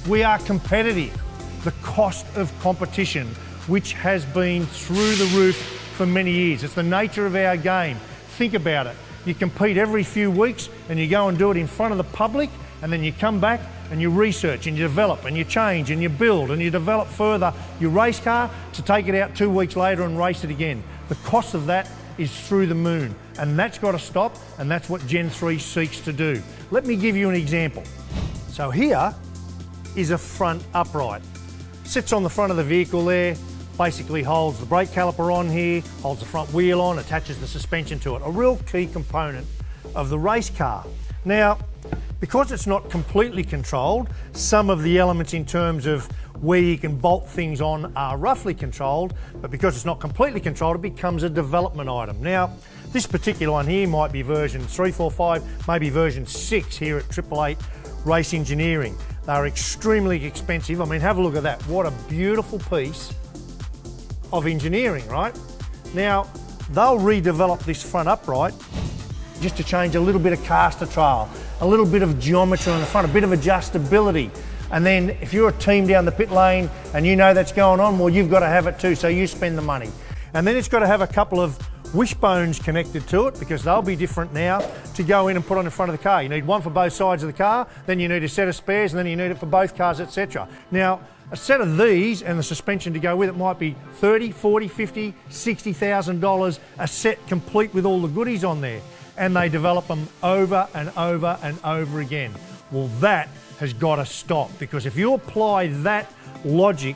we are competitive. The cost of competition, which has been through the roof for many years. It's the nature of our game. Think about it. You compete every few weeks and you go and do it in front of the public, and then you come back and you research and you develop and you change and you build and you develop further your race car to take it out 2 weeks later and race it again. The cost of that is through the moon, and that's got to stop, and that's what Gen 3 seeks to do. Let me give you an example. So here is a front upright. Sits on the front of the vehicle there, basically holds the brake caliper on here, holds the front wheel on, attaches the suspension to it. A real key component of the race car. Now, because it's not completely controlled, some of the elements in terms of where you can bolt things on are roughly controlled, but because it's not completely controlled, it becomes a development item. Now, this particular one here might be version 345, maybe version 6 here at 888 Race Engineering. They're extremely expensive. I mean, have a look at that. What a beautiful piece of engineering, right? Now, they'll redevelop this front upright just to change a little bit of caster trail, a little bit of geometry on the front, a bit of adjustability. And then if you're a team down the pit lane and you know that's going on, well, you've got to have it too, so you spend the money. And then it's got to have a couple of wishbones connected to it, because they'll be different now, to go in and put on the front of the car. You need one for both sides of the car, then you need a set of spares, and then you need it for both cars, etc. Now, a set of these and the suspension to go with it might be $30, $40, $50, $60,000 a set, complete with all the goodies on there. And they develop them over and over and over again. Well, that has got to stop, because if you apply that logic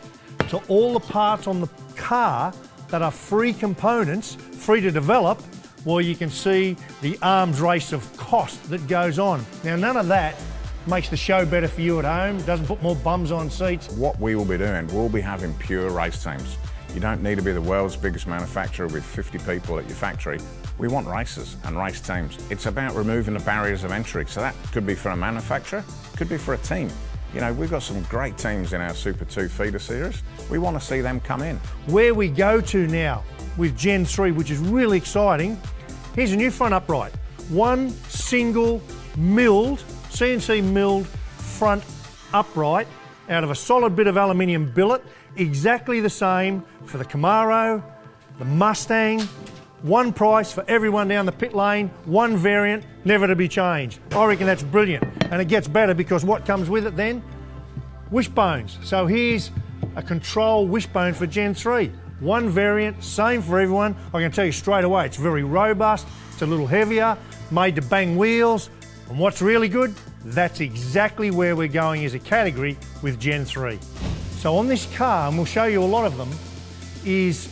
to all the parts on the car that are free components, free to develop, well, you can see the arms race of cost that goes on. Now, none of that makes the show better for you at home, doesn't put more bums on seats. What we will be doing, we'll be having pure race teams. You don't need to be the world's biggest manufacturer with 50 people at your factory. We want racers and race teams. It's about removing the barriers of entry. So that could be for a manufacturer, could be for a team. You know, we've got some great teams in our Super 2 feeder series. We want to see them come in. Where we go to now with Gen 3, which is really exciting, here's a new front upright. One single milled, CNC milled front upright out of a solid bit of aluminium billet, exactly the same for the Camaro, the Mustang. One price for everyone down the pit lane, one variant, never to be changed. I reckon that's brilliant. And it gets better because what comes with it then? Wishbones. So here's a control wishbone for Gen 3. One variant, same for everyone. I can tell you straight away, it's very robust, it's a little heavier, made to bang wheels. And what's really good? That's exactly where we're going as a category with Gen 3. So on this car, and we'll show you a lot of them, is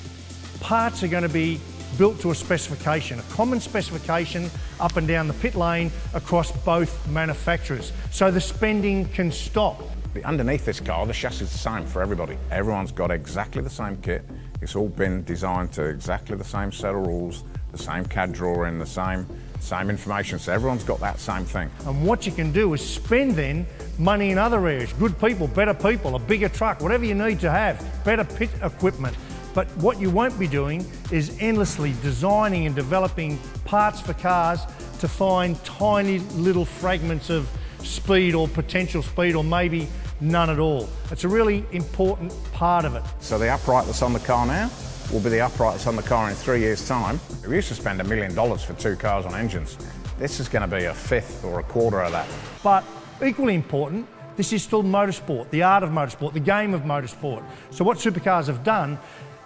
parts are going to be built to a specification, a common specification up and down the pit lane across both manufacturers. So the spending can stop. Underneath this car, the chassis is the same for everybody. Everyone's got exactly the same kit. It's all been designed to exactly the same set of rules, the same CAD drawing, the same information. So everyone's got that same thing. And what you can do is spend then money in other areas. Good people, better people, a bigger truck, whatever you need to have, better pit equipment. But what you won't be doing is endlessly designing and developing parts for cars to find tiny little fragments of speed or potential speed, or maybe none at all. It's a really important part of it. So the upright that's on the car now will be the upright that's on the car in 3 years' time. We used to spend $1 million for 2 cars on engines. This is going to be a fifth or a quarter of that. But equally important, this is still motorsport, the art of motorsport, the game of motorsport. So what supercars have done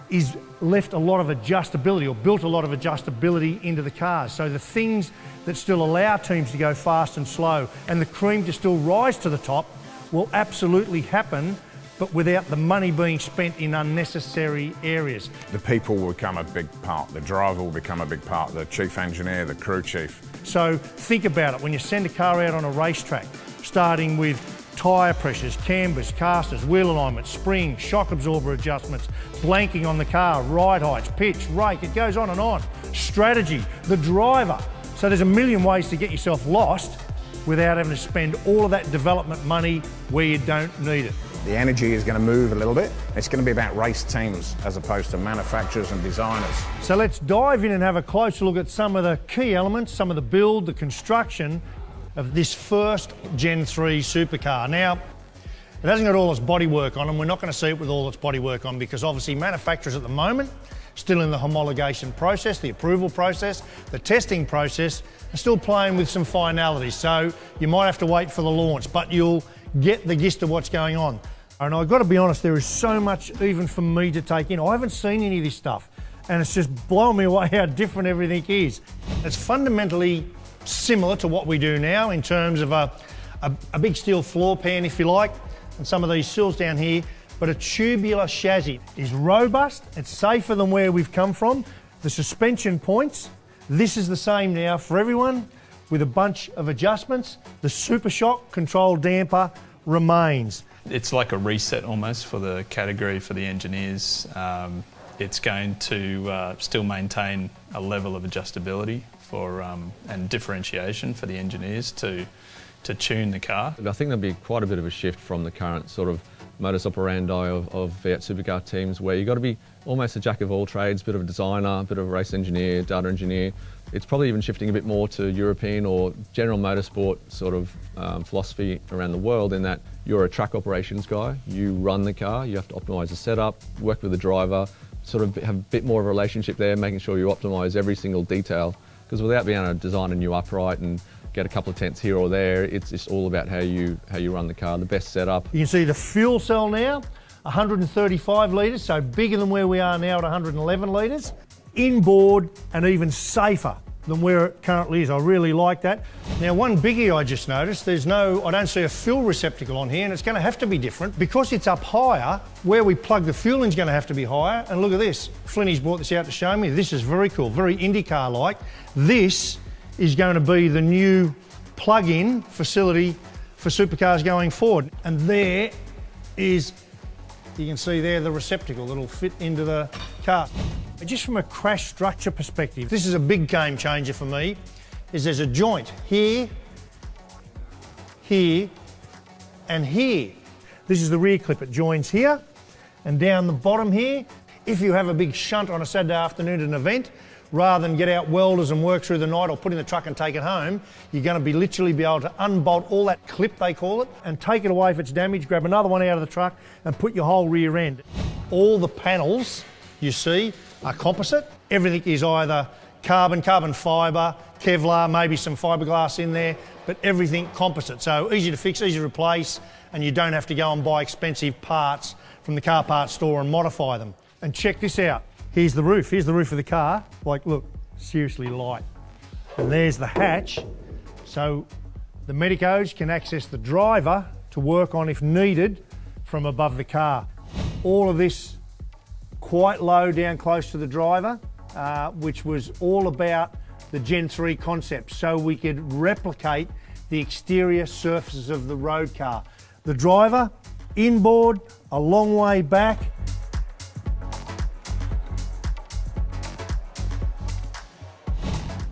is left a lot of adjustability, or built a lot of adjustability into the cars. So the things that still allow teams to go fast and slow and the cream to still rise to the top will absolutely happen, but without the money being spent in unnecessary areas. The people will become a big part. The driver will become a big part. The chief engineer, the crew chief. So think about it when you send a car out on a racetrack, starting with tyre pressures, cambers, casters, wheel alignment, spring, shock absorber adjustments, blanking on the car, ride heights, pitch, rake, it goes on and on. Strategy, the driver. So there's a million ways to get yourself lost without having to spend all of that development money where you don't need it. The energy is going to move a little bit. It's going to be about race teams as opposed to manufacturers and designers. So let's dive in and have a closer look at some of the key elements, some of the build, the construction of this first Gen 3 supercar. Now, it hasn't got all its bodywork on, and we're not going to see it with all its bodywork on, because obviously manufacturers at the moment, still in the homologation process, the approval process, the testing process, are still playing with some finalities. So you might have to wait for the launch, but you'll get the gist of what's going on. And I've got to be honest, there is so much even for me to take in. I haven't seen any of this stuff, and it's just blown me away how different everything is. It's fundamentally similar to what we do now in terms of a big steel floor pan, if you like, and some of these sills down here, but a tubular chassis is robust, it's safer than where we've come from. The suspension points, this is the same now for everyone with a bunch of adjustments. The Super Shock control damper remains. It's like a reset almost for the category for the engineers. It's going to still maintain a level of adjustability for and differentiation for the engineers to to tune the car. I think there'll be quite a bit of a shift from the current sort of modus operandi of V8 supercar teams, where you've got to be almost a jack of all trades, bit of a designer, bit of a race engineer, data engineer. It's probably even shifting a bit more to European or general motorsport sort of philosophy around the world, in that you're a track operations guy, you run the car, you have to optimise the setup, work with the driver, sort of have a bit more of a relationship there, making sure you optimise every single detail, because without being able to design a new upright and get a couple of tenths here or there, it's just all about how you run the car, the best setup. You can see the fuel cell now, 135 litres, so bigger than where we are now at 111 litres. Inboard and even safer than where it currently is. I really like that. Now, one biggie I just noticed, I don't see a fuel receptacle on here, and it's going to have to be different because it's up higher. Where we plug the fuel in is going to have to be higher. And look at this, Flinty's brought this out to show me. This is very cool, very IndyCar-like. This is going to be the new plug-in facility for supercars going forward. And there is, you can see there, the receptacle that'll fit into the car. Just from a crash structure perspective, this is a big game changer for me, is there's a joint here, here, and here. This is the rear clip. It joins here and down the bottom here. If you have a big shunt on a Saturday afternoon at an event, rather than get out welders and work through the night or put in the truck and take it home, you're going to literally be able to unbolt all that clip, they call it, and take it away if it's damaged, grab another one out of the truck and put your whole rear end. All the panels you see are composite. Everything is either carbon fibre, Kevlar, maybe some fiberglass in there, but everything composite. So easy to fix, easy to replace, and you don't have to go and buy expensive parts from the car parts store and modify them. And check this out. Here's the roof of the car. Like, look, seriously light. And there's the hatch. So the medicos can access the driver to work on if needed from above the car. All of this quite low down close to the driver, which was all about the Gen 3 concept, so we could replicate the exterior surfaces of the road car. The driver, inboard, a long way back.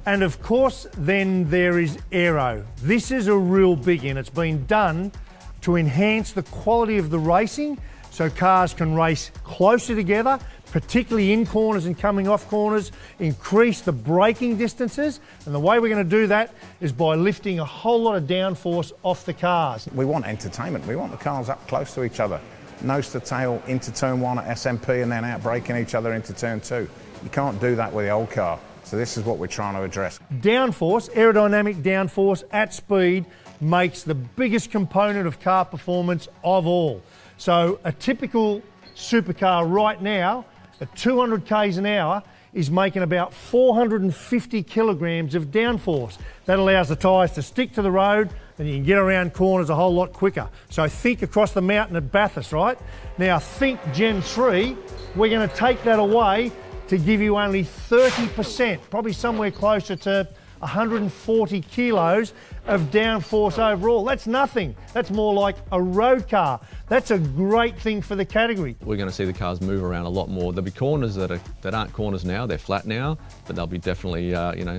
And of course, then there is aero. This is a real big one. It's been done to enhance the quality of the racing so cars can race closer together, particularly in corners and coming off corners, increase the braking distances. And the way we're going to do that is by lifting a whole lot of downforce off the cars. We want entertainment. We want the cars up close to each other, nose to tail into turn one at SMP and then out braking each other into turn two. You can't do that with the old car. So this is what we're trying to address. Downforce, aerodynamic downforce at speed, makes the biggest component of car performance of all. So a typical supercar right now at 200 k's an hour is making about 450 kilograms of downforce. That allows the tyres to stick to the road and you can get around corners a whole lot quicker. So think across the mountain at Bathurst, right? Now think Gen 3, we're going to take that away to give you only 30%, probably somewhere closer to 140 kilos of downforce overall. That's nothing. That's more like a road car. That's a great thing for the category. We're going to see the cars move around a lot more. There'll be corners that aren't corners now, they're flat now, but they'll be definitely,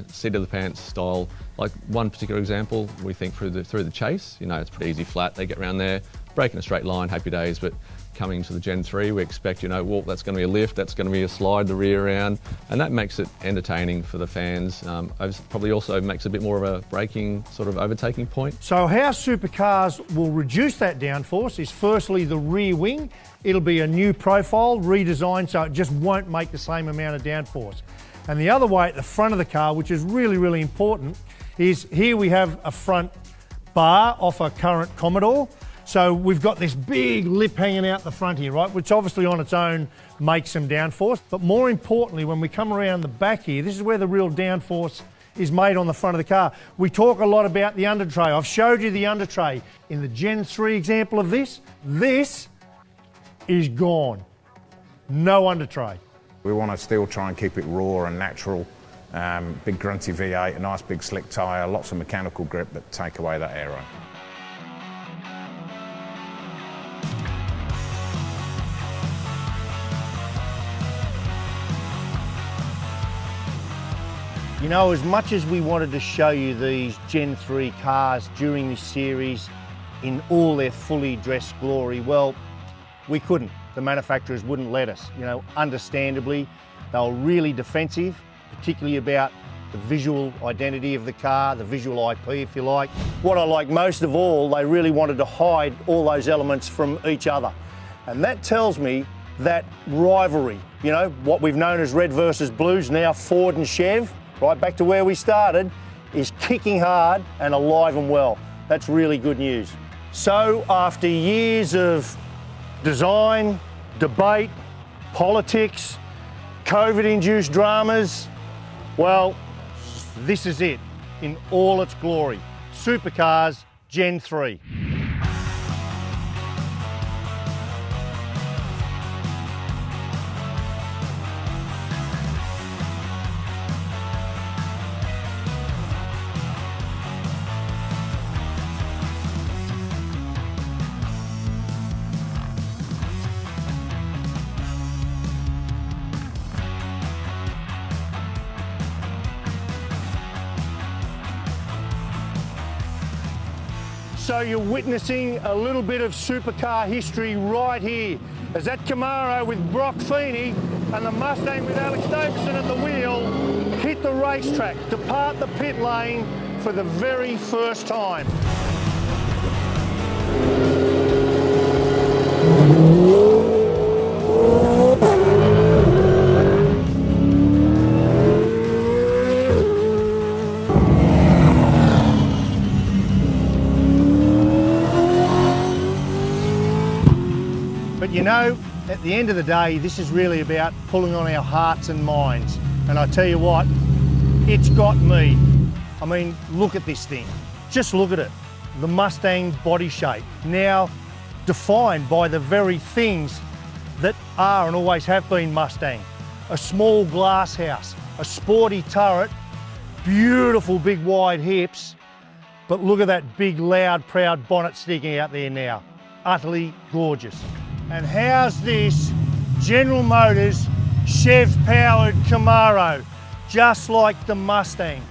seat of the pants style. Like one particular example, we think through the chase, it's pretty easy flat. They get around there, break in a straight line, happy days, but coming to the Gen 3, we expect, that's going to be a lift, that's going to be a slide the rear around, and that makes it entertaining for the fans. Probably also makes a bit more of a braking sort of overtaking point. So how supercars will reduce that downforce is firstly the rear wing. It'll be a new profile, redesigned, so it just won't make the same amount of downforce. And the other way at the front of the car, which is really, really important, is here we have a front bar off a current Commodore. So we've got this big lip hanging out the front here, right, which obviously on its own makes some downforce. But more importantly, when we come around the back here, this is where the real downforce is made on the front of the car. We talk a lot about the under tray. I've showed you the under tray. In the Gen 3 example of this is gone. No under tray. We want to still try and keep it raw and natural. Big grunty V8, a nice big slick tyre, lots of mechanical grip that take away that aero. You know, as much as we wanted to show you these Gen 3 cars during this series in all their fully dressed glory, well, we couldn't. The manufacturers wouldn't let us. You know, understandably, they were really defensive, particularly about the visual identity of the car, the visual IP, if you like. What I like most of all, they really wanted to hide all those elements from each other. And that tells me that rivalry, you know, what we've known as red versus blues, now Ford and Chev, right back to where we started, is kicking hard and alive and well. That's really good news. So after years of design, debate, politics, COVID-induced dramas, well, this is it in all its glory. Supercars Gen 3. So you're witnessing a little bit of supercar history right here, as that Camaro with Brock Feeney and the Mustang with Alex Davidson at the wheel hit the racetrack, depart the pit lane for the very first time. But you know, at the end of the day, this is really about pulling on our hearts and minds. And I tell you what, it's got me. I mean, look at this thing. Just look at it. The Mustang body shape, now defined by the very things that are and always have been Mustang. A small glass house, a sporty turret, beautiful big wide hips, but look at that big, loud, proud bonnet sticking out there now. Utterly gorgeous. And how's this General Motors Chev-powered Camaro, just like the Mustang?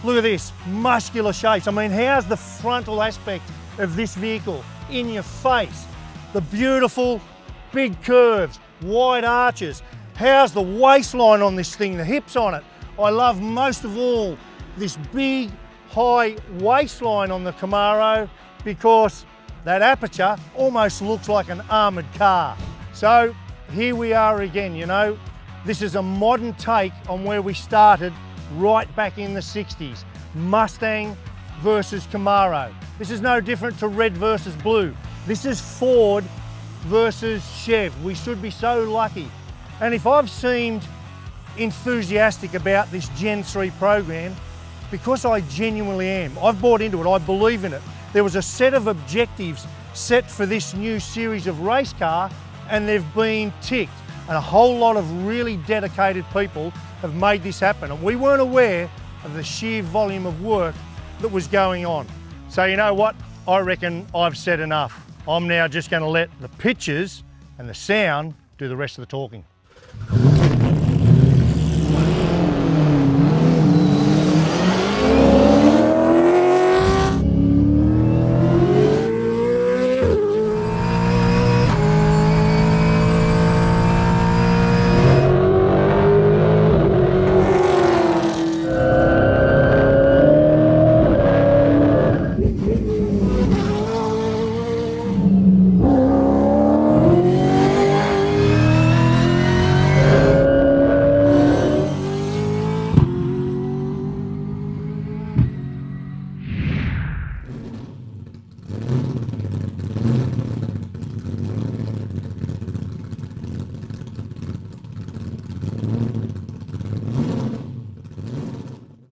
Look at this, muscular shapes. I mean, how's the frontal aspect of this vehicle in your face? The beautiful big curves, wide arches. How's the waistline on this thing, the hips on it? I love most of all this big, high waistline on the Camaro, because that aperture almost looks like an armoured car. So here we are again, you know. This is a modern take on where we started right back in the 60s. Mustang versus Camaro. This is no different to red versus blue. This is Ford versus Chev. We should be so lucky. And if I've seemed enthusiastic about this Gen 3 program, because I genuinely am. I've bought into it, I believe in it. There was a set of objectives set for this new series of race car, and they've been ticked. And a whole lot of really dedicated people have made this happen. And we weren't aware of the sheer volume of work that was going on. So you know what? I reckon I've said enough. I'm now just going to let the pictures and the sound do the rest of the talking.